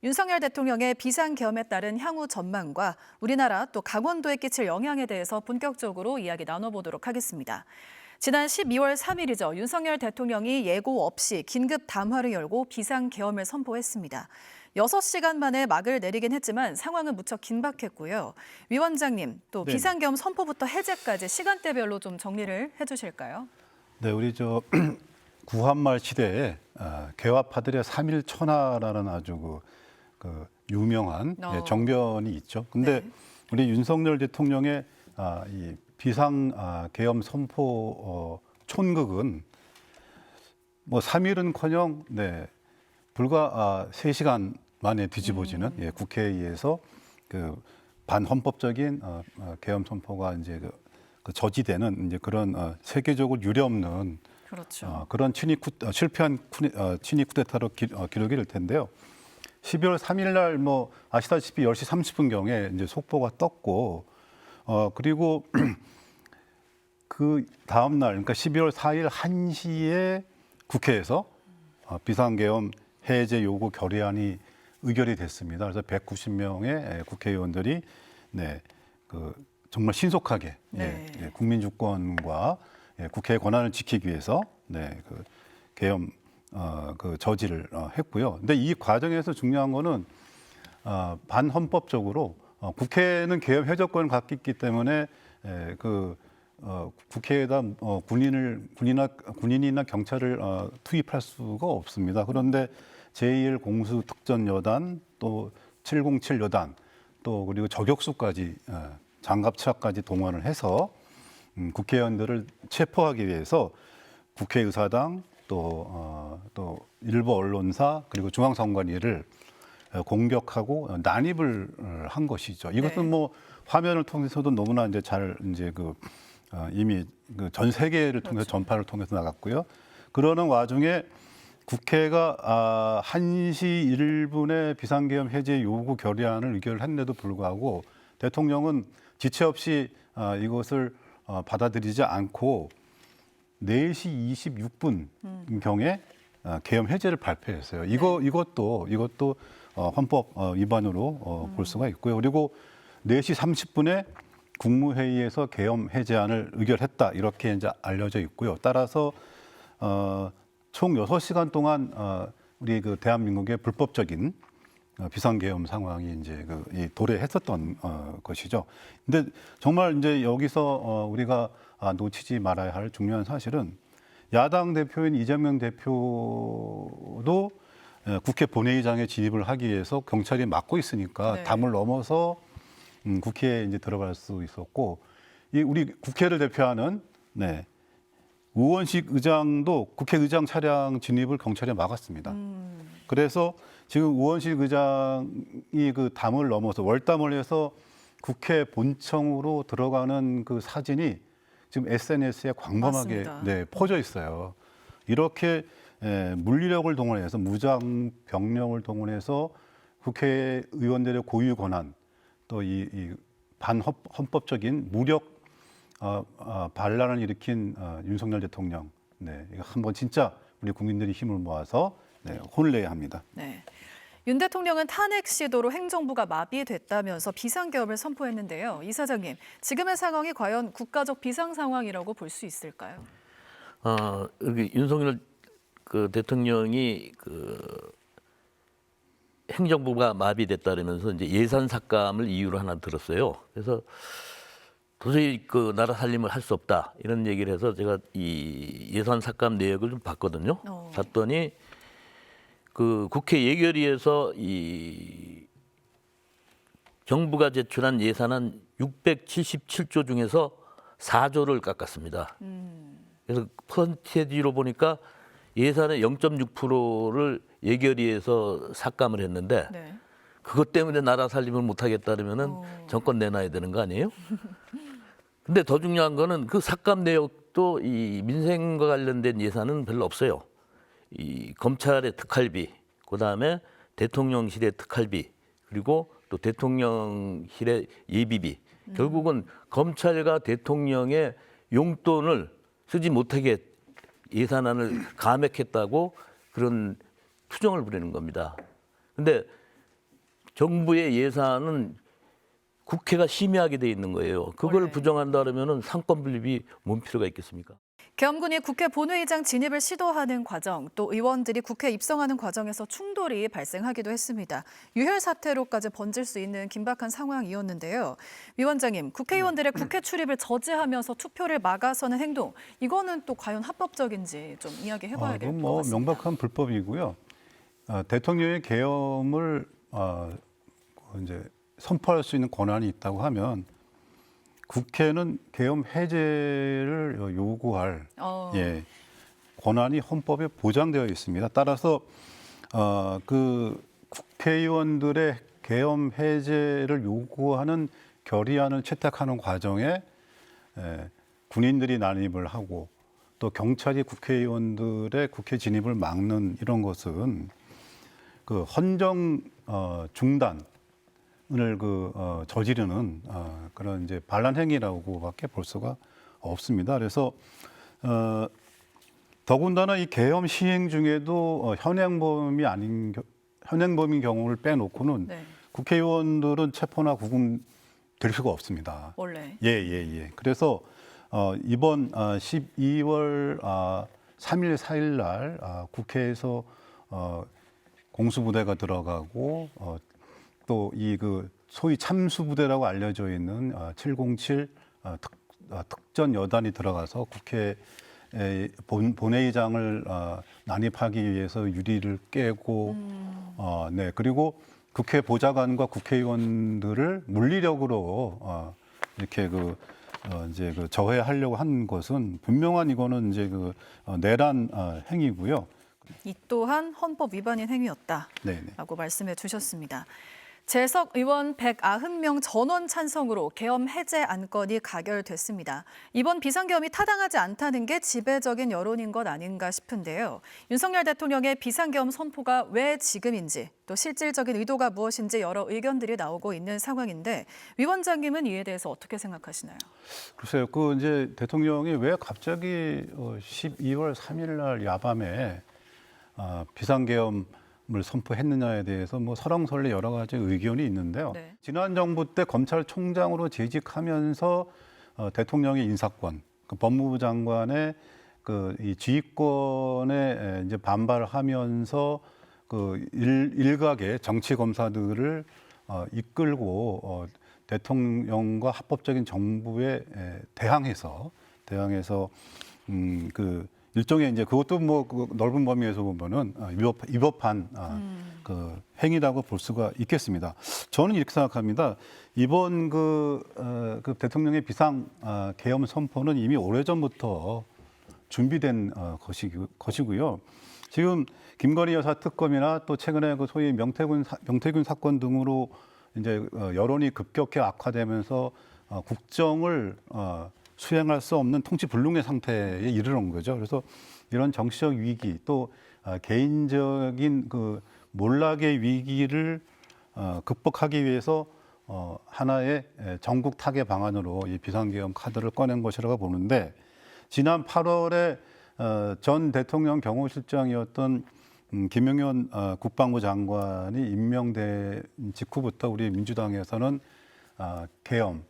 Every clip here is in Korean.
윤석열 대통령의 비상계엄에 따른 향후 전망과 우리나라 또 강원도에 끼칠 영향에 대해서 본격적으로 이야기 나눠보도록 하겠습니다. 지난 12월 3일이죠. 윤석열 대통령이 예고 없이 긴급 담화를 열고 비상계엄을 선포했습니다. 6시간 만에 막을 내리긴 했지만 상황은 무척 긴박했고요. 위원장님, 또 네. 비상계엄 선포부터 해제까지 시간대별로 좀 정리를 해주실까요? 네, 우리 구한말 시대에 개화파들의 3일 천하라는 아주 그 유명한 정변이 있죠. 근데 네. 우리 윤석열 대통령의 이 비상 계엄 선포 촌극은 뭐 3일은커녕 불과 3시간 만에 뒤집어지는 국회의에서 그 반헌법적인 계엄 선포가 이제 그 저지되는 이제 그런 세계적으로 유례없는 그렇죠. 그런 실패한 친위 쿠데타로 기록이 될 텐데요. 12월 3일 날 뭐 아시다시피 10시 30분경에 이제 속보가 떴고 그리고 그 다음 날 그러니까 12월 4일 1시에 국회에서 비상계엄 해제 요구 결의안이 의결이 됐습니다. 그래서 190명의 국회의원들이 정말 신속하게 국민 주권과 국회의 권한을 지키기 위해서 그 계엄 그 저지를 했고요. 근데 이 과정에서 중요한 거는 반헌법적으로 국회는 계엄 해제권을 갖고 있기 때문에 국회에다 군인이나 경찰을 투입할 수가 없습니다. 그런데 제1 공수특전여단 또 707 여단 또 그리고 저격수까지 장갑차까지 동원을 해서 국회의원들을 체포하기 위해서 국회의사당 또 일부 언론사 그리고 중앙선관위를 공격하고 난입을 한 것이죠. 이것은 뭐 화면을 통해서도 너무나 이제 이미 전 세계를 통해서 전파를 통해서 나갔고요. 그러는 와중에 국회가 1시 1분에 비상계엄 해제 요구 결의안을 의결했는데도 불구하고 대통령은 지체 없이 이것을 받아들이지 않고 4시 26분 경에 계엄 해제를 발표했어요. 이것도 헌법 위반으로 볼 수가 있고요. 그리고 4시 30분에 국무회의에서 계엄 해제안을 의결했다 이렇게 이제 알려져 있고요. 따라서 총 6시간 동안 우리 그 대한민국의 불법적인 비상계엄 상황이 이제 도래했었던 것이죠. 근데 정말 이제 여기서 우리가 놓치지 말아야 할 중요한 사실은 야당 대표인 이재명 대표도 국회 본회의장에 진입을 하기 위해서 경찰이 막고 있으니까 담을 넘어서 국회에 이제 들어갈 수 있었고 우리 국회를 대표하는 우원식 의장도 국회의장 차량 진입을 경찰이 막았습니다. 그래서 지금 우원식 의장이 그 담을 넘어서 월담을 해서 국회 본청으로 들어가는 그 사진이 지금 SNS에 광범하게 퍼져 있어요. 이렇게 물리력을 동원해서 무장 병력을 동원해서 국회의원들의 고유 권한 또 이 반헌법적인 무력 반란을 일으킨 윤석열 대통령, 이거 한번 진짜 우리 국민들이 힘을 모아서 혼을 내야 합니다. 네. 윤 대통령은 탄핵 시도로 행정부가 마비됐다면서 비상계엄을 선포했는데요. 이사장님, 지금의 상황이 과연 국가적 비상 상황이라고 볼 수 있을까요? 윤석열 대통령이 행정부가 마비됐다면서 이제 예산 삭감을 이유로 하나 들었어요. 그래서 도저히 나라 살림을 할 수 없다 이런 얘기를 해서 제가 이 예산 삭감 내역을 좀 봤거든요. 봤더니 국회 예결위에서 이 정부가 제출한 예산안 677조 중에서 4조를 깎았습니다. 그래서 퍼센티지로 보니까 예산의 0.6%를 예결위에서 삭감을 했는데 그것 때문에 나라 살림을 못하겠다면은 정권 내놔야 되는 거 아니에요? 근데 더 중요한 거는 그 삭감 내역도 이 민생과 관련된 예산은 별로 없어요. 이 검찰의 특활비, 그다음에 대통령실의 특활비, 그리고 또 대통령실의 예비비. 결국은 검찰과 대통령의 용돈을 쓰지 못하게 예산안을 감액했다고 그런 투정을 부리는 겁니다. 근데 정부의 예산은 국회가 심의하게 돼 있는 거예요. 그걸 원래. 부정한다 그러면은 상권 분립이 뭔 필요가 있겠습니까? 계엄군이 국회 본회의장 진입을 시도하는 과정, 또 의원들이 국회에 입성하는 과정에서 충돌이 발생하기도 했습니다. 유혈 사태로까지 번질 수 있는 긴박한 상황이었는데요. 위원장님, 국회의원들의 국회 출입을 저지하면서 투표를 막아서는 행동, 이거는 또 과연 합법적인지 좀 이야기해봐야 될 그건 것 같습니다. 명백한 불법이고요. 대통령의 계엄을 이제 선포할 수 있는 권한이 있다고 하면 국회는 계엄 해제를 요구할 권한이 헌법에 보장되어 있습니다. 따라서 그 국회의원들의 계엄 해제를 요구하는 결의안을 채택하는 과정에 군인들이 난입을 하고 또 경찰이 국회의원들의 국회 진입을 막는 이런 것은 그 헌정 중단 을 저지르는 그런 이제 반란 행위라고밖에 볼 수가 없습니다. 그래서 더군다나 이 계엄 시행 중에도 현행범인 경우를 빼놓고는 네, 국회의원들은 체포나 구금될 수가 없습니다. 원래. 예. 그래서 이번 12월 3일, 4일 날 국회에서 공수부대가 들어가고 또 이 소위 참수부대라고 알려져 있는 707 특전 여단이 들어가서 국회 본회의장을 난입하기 위해서 유리를 깨고 그리고 국회 보좌관과 국회의원들을 물리력으로 이렇게 이제 저해하려고 한 것은 분명한 이거는 이제 내란 행위고요. 이 또한 헌법 위반인 행위였다라고 네네. 말씀해 주셨습니다. 재석 의원 190명 전원 찬성으로 계엄 해제 안건이 가결됐습니다. 이번 비상계엄이 타당하지 않다는 게 지배적인 여론인 것 아닌가 싶은데요. 윤석열 대통령의 비상계엄 선포가 왜 지금인지 또 실질적인 의도가 무엇인지 여러 의견들이 나오고 있는 상황인데 위원장님은 이에 대해서 어떻게 생각하시나요? 글쎄요, 이제 대통령이 왜 갑자기 12월 3일 날 야밤에 비상계엄을 선포했느냐에 대해서 설왕설래 여러 가지 의견이 있는데요. 네. 지난 정부 때 검찰총장으로 재직하면서 대통령의 인사권, 법무부 장관의 이 지휘권에 이제 반발하면서 일각의 정치 검사들을 이끌고 대통령과 합법적인 정부에 대항해서 일종의 이제 그것도 넓은 범위에서 보면은 위법한 행위라고 볼 수가 있겠습니다. 저는 이렇게 생각합니다. 이번 대통령의 비상 계엄 선포는 이미 오래전부터 준비된 것이고요. 지금 김건희 여사 특검이나 또 최근에 소위 명태균 사건 등으로 이제 여론이 급격히 악화되면서 국정을 수행할 수 없는 통치 불능의 상태에 이르는 거죠. 그래서 이런 정치적 위기 또 개인적인 몰락의 위기를 극복하기 위해서 하나의 전국 타개 방안으로 이 비상계엄 카드를 꺼낸 것이라고 보는데 지난 8월에 전 대통령 경호실장이었던 김용현 국방부 장관이 임명된 직후부터 우리 민주당에서는 계엄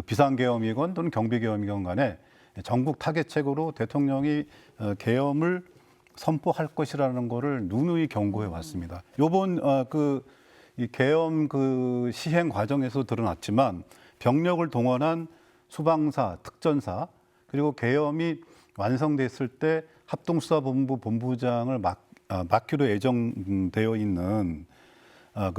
비상계엄이건 또는 경비계엄이건 간에 전국 타겟책으로 대통령이 계엄을 선포할 것이라는 것을 누누이 경고해 왔습니다. 요번 이 계엄 시행 과정에서 드러났지만 병력을 동원한 수방사, 특전사 그리고 계엄이 완성됐을 때 합동수사본부 본부장을 맡기로 예정되어 있는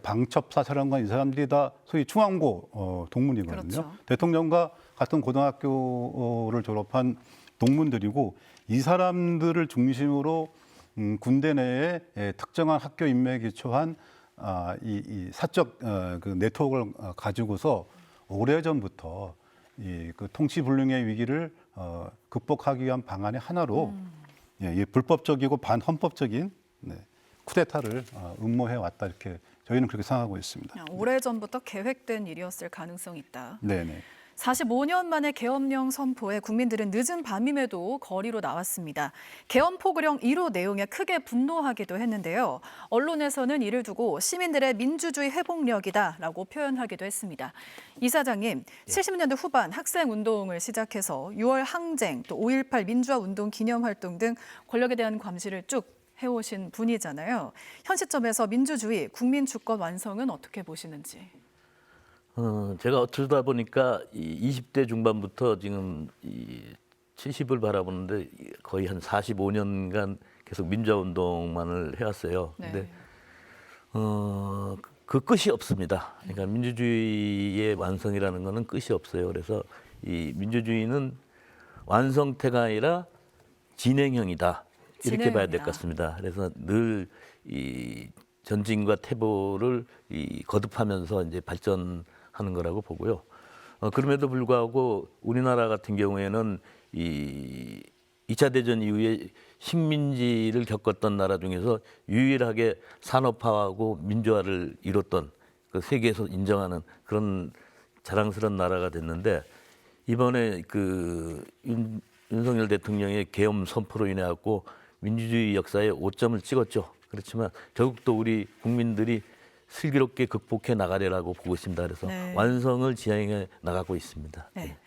방첩사사령관 이 사람들이 다 소위 중앙고 동문이거든요. 그렇죠. 대통령과 같은 고등학교를 졸업한 동문들이고 이 사람들을 중심으로 군대 내에 특정한 학교 인맥에 기초한 이 사적 네트워크를 가지고서 오래전부터 이 통치불능의 위기를 극복하기 위한 방안의 하나로 이 불법적이고 반헌법적인 쿠데타를 음모해 왔다 이렇게 저희는 그렇게 생각하고 있습니다. 오래전부터 계획된 일이었을 가능성이 있다. 네네. 45년 만에 계엄령 선포에 국민들은 늦은 밤임에도 거리로 나왔습니다. 계엄 포고령 1호 내용에 크게 분노하기도 했는데요. 언론에서는 이를 두고 시민들의 민주주의 회복력이다라고 표현하기도 했습니다. 이사장님, 70년대 후반 학생운동을 시작해서 6월 항쟁, 또 5.18 민주화 운동 기념활동 등 권력에 대한 감시를 쭉 해오신 분이잖아요. 현 시점에서 민주주의, 국민 주권 완성은 어떻게 보시는지? 제가 어쩌다 보니까 이 20대 중반부터 지금 이 70을 바라보는데 거의 한 45년간 계속 민주화 운동만을 해왔어요. 네. 근데 그 끝이 없습니다. 그러니까 민주주의의 완성이라는 것은 끝이 없어요. 그래서 이 민주주의는 완성태가 아니라 진행형이다. 이렇게 봐야 될 것 같습니다. 그래서 늘 이 전진과 퇴보를 거듭하면서 이제 발전하는 거라고 보고요. 그럼에도 불구하고 우리나라 같은 경우에는 이 2차 대전 이후에 식민지를 겪었던 나라 중에서 유일하게 산업화하고 민주화를 이뤘던 그 세계에서 인정하는 그런 자랑스러운 나라가 됐는데 이번에 그 윤석열 대통령의 계엄 선포로 인해 갖고 민주주의 역사에 오점을 찍었죠. 그렇지만 결국 또 우리 국민들이 슬기롭게 극복해 나가리라고 보고 있습니다. 그래서 네. 완성을 지향해 나가고 있습니다. 네.